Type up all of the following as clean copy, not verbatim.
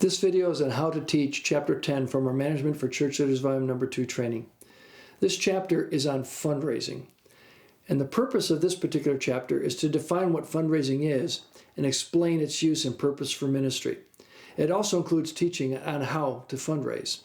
This video is on how to teach Chapter 10 from our Management for Church Leaders Volume Number 2 training. This chapter is on fundraising. And the purpose of this particular chapter is to define what fundraising is and explain its use and purpose for ministry. It also includes teaching on how to fundraise.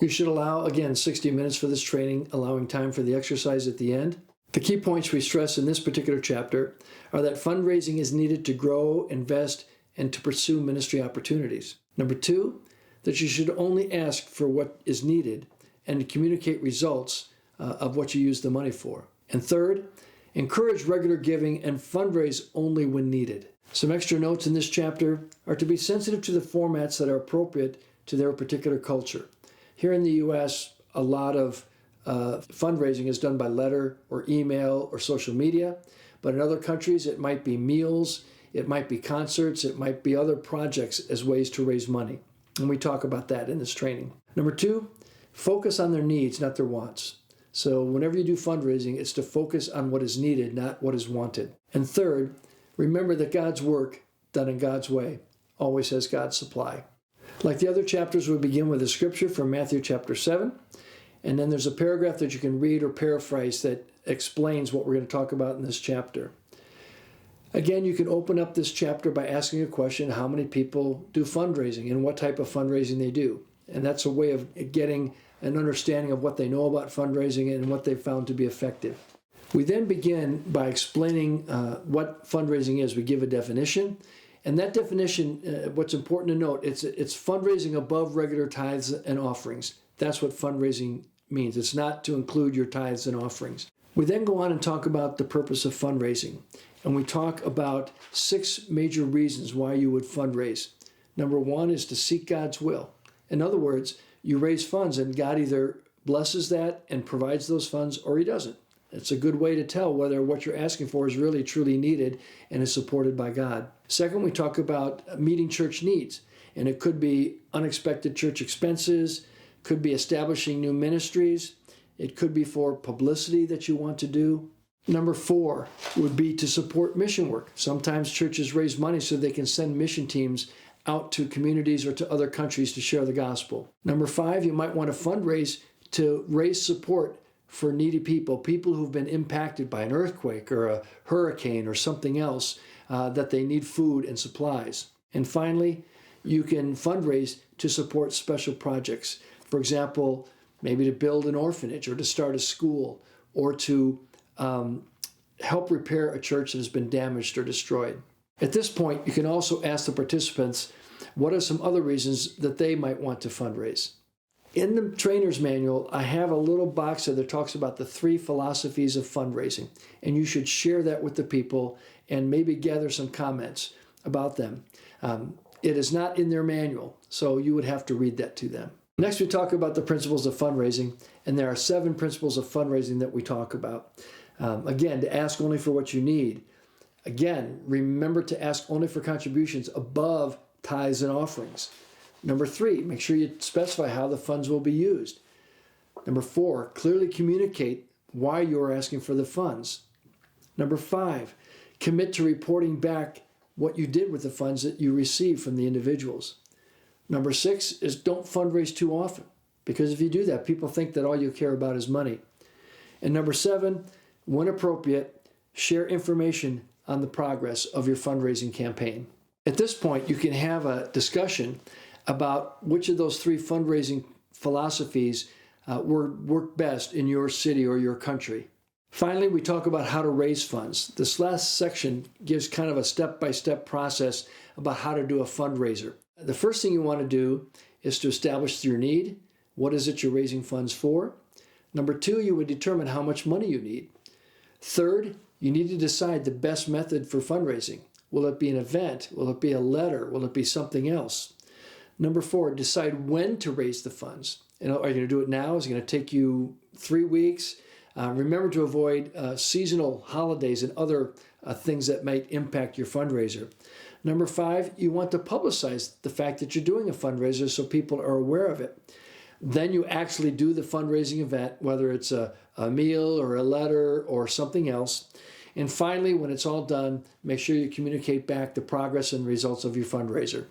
You should allow, again, 60 minutes for this training, allowing time for the exercise at the end. The key points we stress in this particular chapter are that fundraising is needed to grow, invest, and to pursue ministry opportunities. Number 2, that you should only ask for what is needed and to communicate results of what you use the money for. And third, encourage regular giving and fundraise only when needed. Some extra notes in this chapter are to be sensitive to the formats that are appropriate to their particular culture. Here in the U.S., a lot of fundraising is done by letter or email or social media, but in other countries it might be meals, it might be concerts, it might be other projects as ways to raise money. And we talk about that in this training. Number 2, focus on their needs, not their wants. So whenever you do fundraising, it's to focus on what is needed, not what is wanted. And third, remember that God's work, done in God's way, always has God's supply. Like the other chapters, we begin with a scripture from Matthew chapter 7, and then there's a paragraph that you can read or paraphrase that explains what we're going to talk about in this chapter. Again, you can open up this chapter by asking a question: how many people do fundraising and what type of fundraising they do? And that's a way of getting an understanding of what they know about fundraising and what they've found to be effective. We then begin by explaining what fundraising is. We give a definition, and that definition, what's important to note, it's fundraising above regular tithes and offerings. That's what fundraising means. It's not to include your tithes and offerings. We then go on and talk about the purpose of fundraising, and we talk about 6 major reasons why you would fundraise. Number 1 is to seek God's will. In other words, you raise funds and God either blesses that and provides those funds or he doesn't. It's a good way to tell whether what you're asking for is really truly needed and is supported by God. Second, we talk about meeting church needs, and it could be unexpected church expenses, could be establishing new ministries, it could be for publicity that you want to do. Number 4 would be to support mission work. Sometimes churches raise money so they can send mission teams out to communities or to other countries to share the gospel. Number 5, you might want to fundraise to raise support for needy people, people who've been impacted by an earthquake or a hurricane or something else that they need food and supplies. And finally, you can fundraise to support special projects. For example, maybe to build an orphanage or to start a school or to help repair a church that has been damaged or destroyed. At this point, you can also ask the participants what are some other reasons that they might want to fundraise. In the trainer's manual, I have a little box that talks about the 3 philosophies of fundraising, and you should share that with the people and maybe gather some comments about them. It is not in their manual, so you would have to read that to them. Next, we talk about the principles of fundraising, and there are 7 principles of fundraising that we talk about. Again, to ask only for what you need. Again, remember to ask only for contributions above tithes and offerings. Number 3, make sure you specify how the funds will be used. Number 4, clearly communicate why you are asking for the funds. Number 5, commit to reporting back what you did with the funds that you received from the individuals. Number 6 is don't fundraise too often, because if you do that, people think that all you care about is money. And number 7, when appropriate, share information on the progress of your fundraising campaign. At this point, you can have a discussion about which of those 3 fundraising philosophies work best in your city or your country. Finally, we talk about how to raise funds. This last section gives kind of a step-by-step process about how to do a fundraiser. The first thing you want to do is to establish your need. What is it you're raising funds for? Number 2, you would determine how much money you need. Third, you need to decide the best method for fundraising. Will it be an event? Will it be a letter? Will it be something else? Number 4, decide when to raise the funds. Are you going to do it now? Is it going to take you 3 weeks? Remember to avoid seasonal holidays and other things that might impact your fundraiser. Number 5, you want to publicize the fact that you're doing a fundraiser so people are aware of it. Then you actually do the fundraising event, whether it's a meal or a letter or something else. And finally, when it's all done, make sure you communicate back the progress and results of your fundraiser.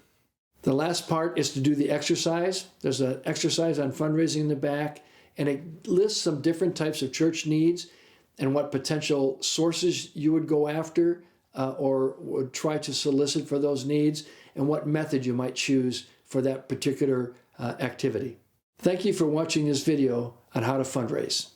The last part is to do the exercise. There's an exercise on fundraising in the back, and it lists some different types of church needs and what potential sources you would go after or would try to solicit for those needs, and what method you might choose for that particular activity. Thank you for watching this video on how to fundraise.